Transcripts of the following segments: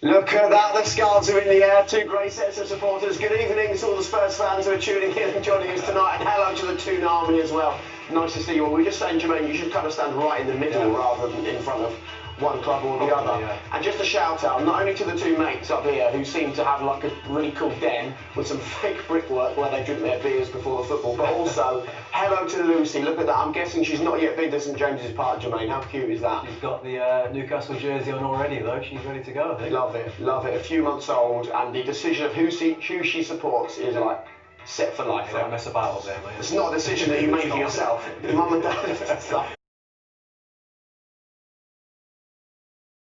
Look at that, the scarves are in the air, two great sets of supporters. Good evening to all the Spurs fans who are tuning in and joining us tonight, and hello to the Toon Army as well. Nice to see you all. We were just saying, Jermaine, you should kind of stand right in the middle rather than in front of one club or the other. Yeah. And just a shout out, not only to the two mates up here who seem to have like a really cool den with some fake brickwork where they drink their beers before the football, but also hello to Lucy. Look at that. I'm guessing she's not yet been to St James's Park, Jermaine. How cute is that? She's got the Newcastle jersey on already though. She's ready to go, I think. Love it, love it. A few months old, and the decision of who she supports is like set for life. Don't mess about up there, mate. It's not a decision that you make for yourself. Your mum and dad stuff.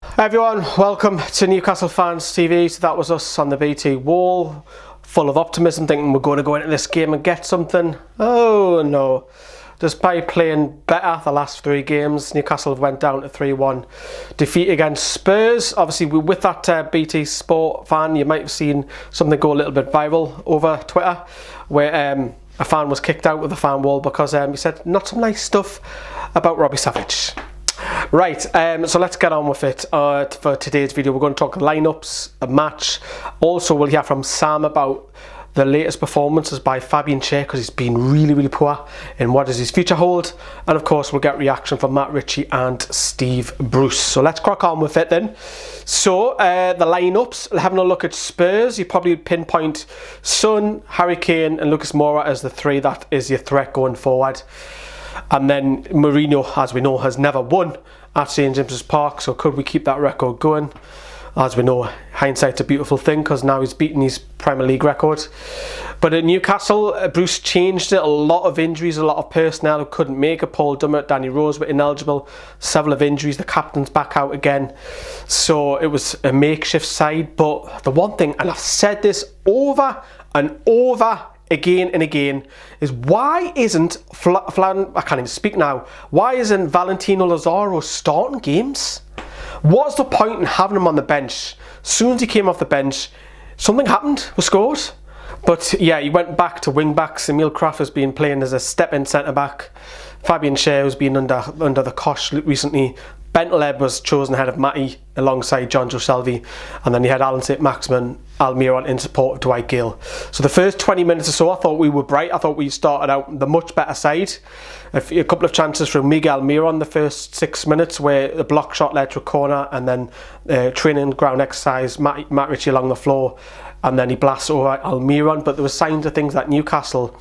Hi everyone, welcome to Newcastle Fans TV. So that was us on the BT wall, full of optimism, thinking we're going to go into this game and get something. Oh no. Despite playing better the last three games, Newcastle went down to 3-1 defeat against Spurs. Obviously, with that BT Sport fan, you might have seen something go a little bit viral over Twitter, where a fan was kicked out of the fan wall because he said not some nice stuff about Robbie Savage. Right, so let's get on with it. For today's video, we're going to talk lineups, a match. Also, we'll hear from Sam about the latest performances by Fabian Schar, because he's been really poor, and what does his future hold. And of course, we'll get reaction from Matt Ritchie and Steve Bruce. So let's crack on with it then. So the lineups, having a look at Spurs, you probably pinpoint Son, Harry Kane and Lucas Moura as the three that is your threat going forward. And then Mourinho, as we know, has never won at St James's Park, so could we keep that record going? As we know, hindsight's a beautiful thing, because now he's beaten his Premier League record. But at Newcastle, Bruce changed it. A lot of injuries, a lot of personnel who couldn't make it. Paul Dummett, Danny Rose were ineligible. Several of injuries. The captain's back out again. So it was a makeshift side. But the one thing, and I've said this over and over again and again, is why isn't I can't even speak now. Why isn't Valentino Lazaro starting games? What's the point in having him on the bench? As soon as he came off the bench, something happened, was scored. But yeah, he went back to wing backs. Emil Kraft has been playing as a step-in centre back. Fabian Schar has been under the cosh recently. Bentaleb was chosen ahead of Matty alongside John Joe Shelvey, and then you had Alan Saint-Maximin, Almiron in support of Dwight Gale. So the first 20 minutes or so, I thought we were bright. I thought we started out the much better side. A couple of chances from Miguel Almiron the first 6 minutes, where the block shot led to a corner, and then training ground exercise, Matt Ritchie along the floor, and then he blasts over Almiron. But there were signs of things that Newcastle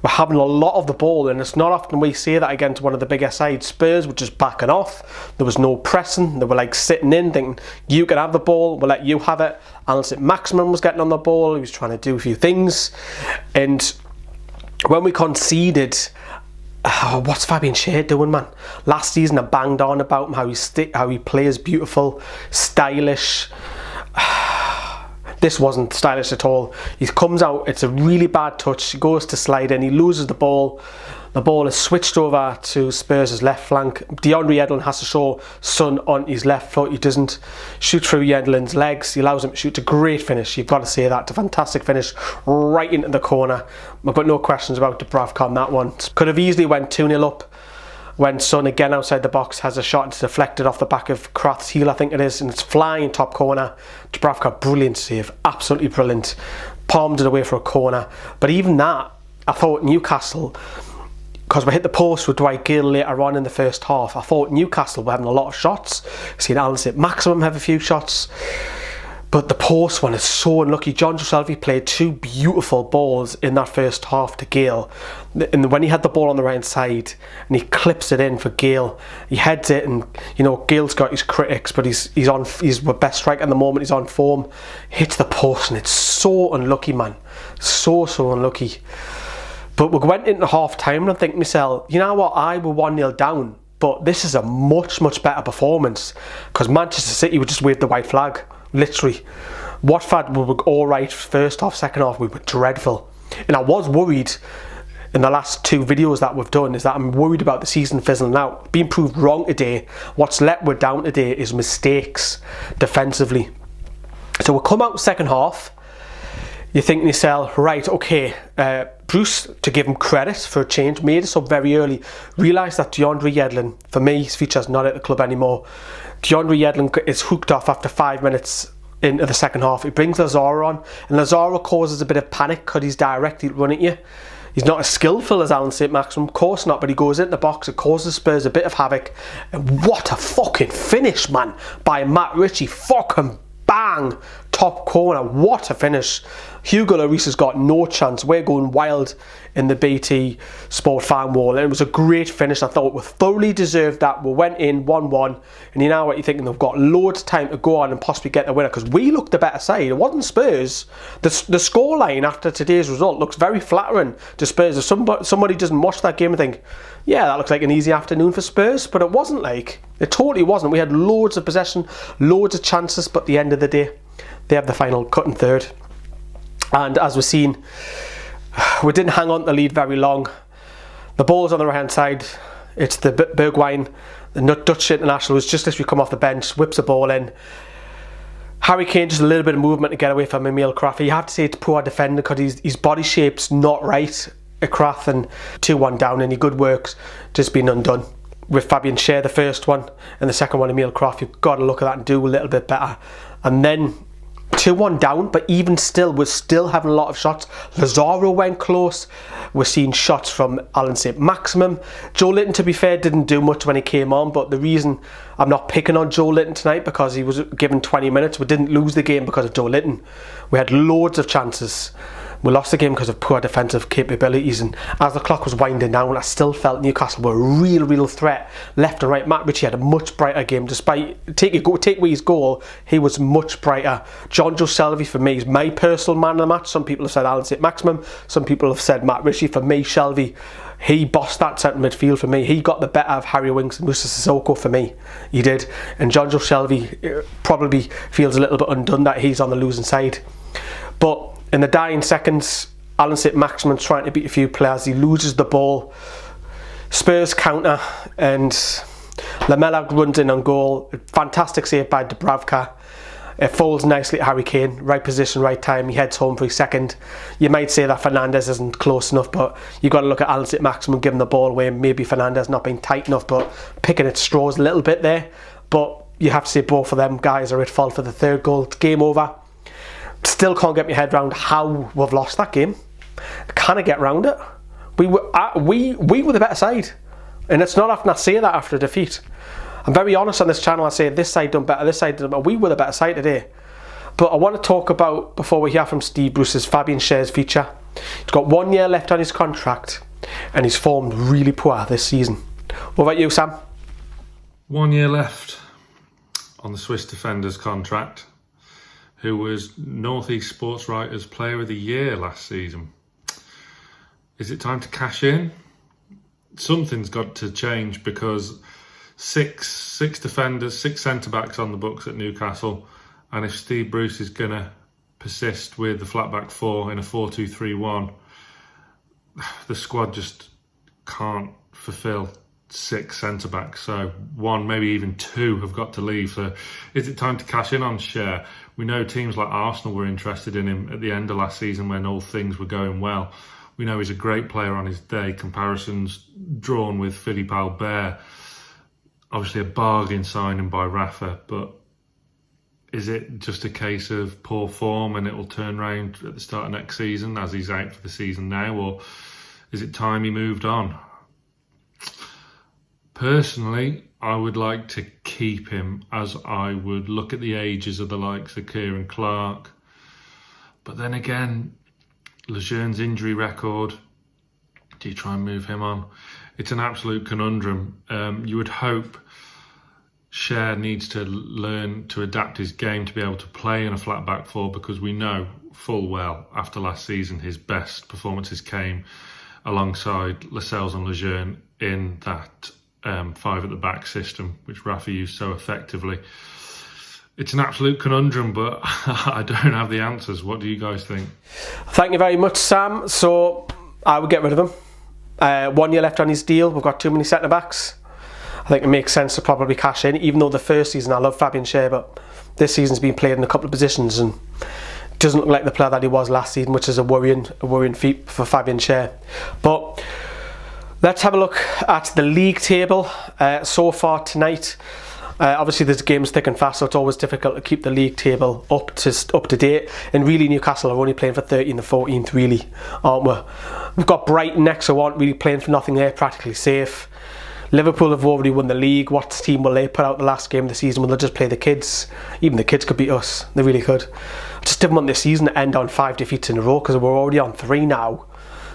were having a lot of the ball, and it's not often we see that against one of the bigger sides. Spurs were just backing off. There was no pressing. They were like sitting in, thinking, you can have the ball, we'll let you have it. Alan Saint-Maximin was getting on the ball. He was trying to do a few things. And when we conceded, what's Fabian Schar doing, man? Last season I banged on about him, how he plays beautiful, stylish. This wasn't stylish at all. He comes out, it's a really bad touch, he goes to slide in, he loses the ball. The ball is switched over to Spurs' left flank. DeAndre Yedlin has to show Son on his left foot. He doesn't shoot through Yedlin's legs. He allows him to shoot. It's a great finish. You've got to say that. It's a fantastic finish right into the corner. I've got no questions about Dubravka on that one. Could have easily went 2-0 up when Son, again outside the box, has a shot. It's deflected off the back of Kraft's heel, I think it is, and it's flying top corner. Dubravka, brilliant save. Absolutely brilliant. Palmed it away for a corner. But even that, I thought Newcastle, because we hit the post with Dwight Gale later on in the first half, I thought Newcastle were having a lot of shots. I've seen Alan Saint-Maximin have a few shots, but the post one is so unlucky. John Joe Shelvey played two beautiful balls in that first half to Gale, and when he had the ball on the right side and he clips it in for Gale, he heads it, and you know Gale's got his critics, but he's the best striker at the moment. He's on form. Hits the post, and it's so unlucky, man. So unlucky. But we went into half time and I think to myself, you know what, I were 1-0 down, but this is a much better performance, because Manchester City would just wave the white flag, literally. Watford were alright first half, second half we were dreadful. And I was worried in the last two videos that we've done, is that I'm worried about the season fizzling out. Being proved wrong today. What's let we're down today is mistakes defensively. So we'll come out second half. You think to yourself, right, okay, Bruce, to give him credit for a change, made us up very early, realised that DeAndre Yedlin, for me, his future's not at the club anymore. DeAndre Yedlin is hooked off after 5 minutes, into the second half. He brings Lazaro on, and Lazaro causes a bit of panic because he's direct, he'll run at you. He's not as skillful as Alan Saint-Maximin, of course not, but he goes into the box, it causes Spurs a bit of havoc. And what a fucking finish, man, by Matt Ritchie. Fucking bang, top corner, what a finish. Hugo Lloris has got no chance. We're going wild in the BT Sport fan wall, and it was a great finish. I thought we thoroughly deserved that. We went in 1-1, and you know what you're thinking, they've got loads of time to go on and possibly get the winner, because we looked the better side. It wasn't Spurs. The scoreline after today's result looks very flattering to Spurs. If somebody doesn't watch that game and think, yeah, that looks like an easy afternoon for Spurs, but it wasn't. Like, it totally wasn't. We had loads of possession, loads of chances, but at the end of the day, they have the final cut in third. And as we've seen, we didn't hang on to the lead very long. The ball's on the right hand side. It's the Bergwijn, the Dutch international, who's just as we come off the bench, whips the ball in. Harry Kane, just a little bit of movement to get away from Emil Kraft. You have to say it's poor defending because his body shape's not right at Kraft, and 2-1 down, and your good work's just been undone. With Fabian Schar, the first one, and the second one, Emil Kraft, you've got to look at that and do a little bit better. And then 2-1 down, but even still, we're still having a lot of shots. Lazaro went close. We're seeing shots from Alan Saint-Maximin. Joe Linton, to be fair, didn't do much when he came on, but the reason I'm not picking on Joe Linton tonight, because he was given 20 minutes. We didn't lose the game because of Joe Linton. We had loads of chances. We lost the game because of poor defensive capabilities, and as the clock was winding down, I still felt Newcastle were a real threat left and right. Matt Ritchie had a much brighter game, despite take away his goal, he was much brighter. Jonjo Shelvey, for me, is my personal man of the match. Some people have said Alan Saint-Maximin, some people have said Matt Ritchie. For me, Shelvey, he bossed that centre midfield for me. He got the better of Harry Winks and Musa Sissoko for me. He did. And Jonjo Shelvey probably feels a little bit undone that he's on the losing side. But in the dying seconds, Alan Saint-Maximin's trying to beat a few players. He loses the ball. Spurs counter, and Lamela runs in on goal. Fantastic save by Dubravka. It falls nicely to Harry Kane. Right position, right time. He heads home for his second. You might say that Fernandes isn't close enough, but you've got to look at Alan Saint-Maximin giving the ball away. Maybe Fernandes not being tight enough, but picking at straws a little bit there. But you have to say both of them guys are at fault for the third goal. It's game over. Still can't get my head around how we've lost that game. Can I get round it? We were the better side, and it's not often I say that after a defeat. I'm very honest on this channel. I say this side done better, this side done better. We were the better side today. But I want to talk about, before we hear from Steve Bruce's, Fabian Schar's future. He's got 1 year left on his contract, and he's formed really poor this season. What about you, Sam? 1 year left on the Swiss defender's contract, who was North East Sports Writers Player of the Year last season. Is it time to cash in? Something's got to change, because six defenders, 6 centre-backs on the books at Newcastle, and if Steve Bruce is going to persist with the flat-back 4 in a 4-2-3-1, the squad just can't fulfil 6 centre-backs, so 1, maybe even 2 have got to leave. So is it time to cash in on Schar? We know teams like Arsenal were interested in him at the end of last season when all things were going well. We know he's a great player on his day. Comparisons drawn with Philippe Albert. Obviously a bargain signing by Rafa, but is it just a case of poor form and it will turn around at the start of next season, as he's out for the season now, or is it time he moved on? Personally, I would like to keep him, as I would look at the ages of the likes of Kieran Clark. But then again, Lejeune's injury record, do you try and move him on? It's an absolute conundrum. You would hope Schar needs to learn to adapt his game to be able to play in a flat back 4, because we know full well after last season his best performances came alongside Lascelles and Lejeune in that 5 at the back system, which Rafa used so effectively. It's an absolute conundrum, but I don't have the answers. What do you guys think? Thank you very much, Sam. So I would get rid of him. 1 year left on his deal. We've got too many centre backs. I think it makes sense to probably cash in, even though the first season I love Fabian Schar, but this season's been played in a couple of positions and doesn't look like the player that he was last season, which is a worrying feat for Fabian Schar. But let's have a look at the league table so far tonight. Obviously there's games thick and fast, so it's always difficult to keep the league table up to date, and really Newcastle are only playing for 13th and 14th really, aren't we? We've got Brighton next, so aren't really playing for nothing there, practically safe. Liverpool have already won the league. What team will they put out the last game of the season? Will they just play the kids? Even the kids could beat us, they really could. I just didn't want this season to end on 5 defeats in a row, because we're already on 3 now.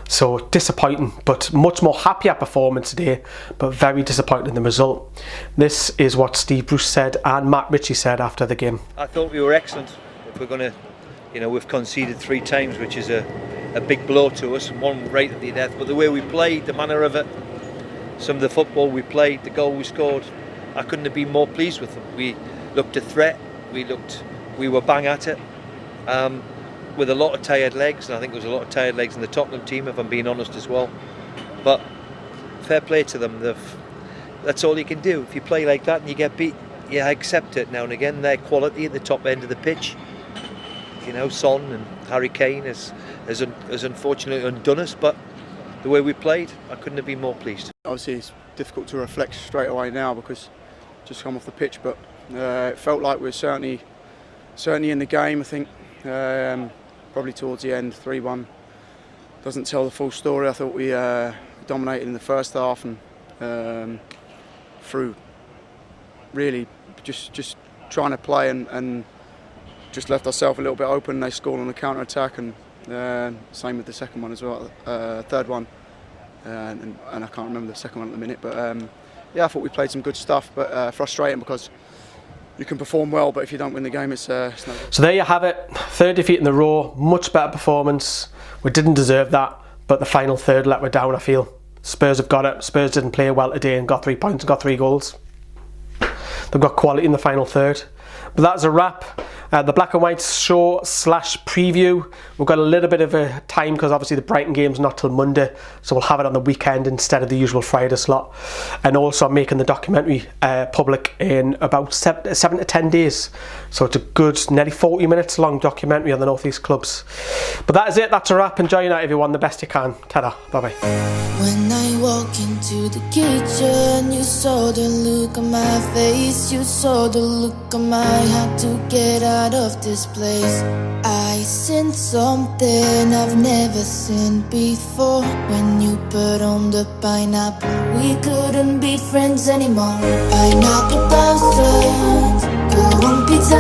So disappointing, but much more happier performance today, but very disappointing in the result. This is what Steve Bruce said and Matt Ritchie said after the game. I thought we were excellent. If we're going to, we've conceded 3 times, which is a big blow to us, and one right at the death. But the way we played, the manner of it, some of the football we played, the goal we scored, I couldn't have been more pleased with them. We looked a threat. We were bang at it. With a lot of tired legs, and I think there was a lot of tired legs in the Tottenham team, if I'm being honest as well. But fair play to them. That's all you can do. If you play like that and you get beat, you accept it now and again. Their quality at the top end of the pitch, Son and Harry Kane has unfortunately undone us. But the way we played, I couldn't have been more pleased. Obviously, it's difficult to reflect straight away now because just come off the pitch, but it felt like we were certainly in the game. I think. Probably towards the end, 3-1 doesn't tell the full story. I thought we dominated in the first half and through really just trying to play and just left ourselves a little bit open. They scored on the counter attack, and same with the second one as well, third one, and I can't remember the second one at the minute. But yeah, I thought we played some good stuff, but frustrating because you can perform well, but if you don't win the game, it's no good. So there you have it, 3rd defeat in the row, much better performance. We didn't deserve that, but the final third let us down, I feel. Spurs have got it. Spurs didn't play well today and got 3 points and got 3 goals. They've got quality in the final third. But that's a wrap. The Black and White show / preview. We've got a little bit of a time because obviously the Brighton game's not till Monday, so we'll have it on the weekend instead of the usual Friday slot. And also I'm making the documentary public in about 7 to 10 days. So it's a good, nearly 40 minutes long documentary on the North East clubs. But that is it, that's a wrap. Enjoy your night everyone, the best you can. Ta-da, bye-bye. When I walk into the kitchen, you saw the look on my face, you saw the look on my heart to get out of this place. I sensed something I've never seen before. When you put on the pineapple, we couldn't be friends anymore. Pineapple bouncers, go on pizza.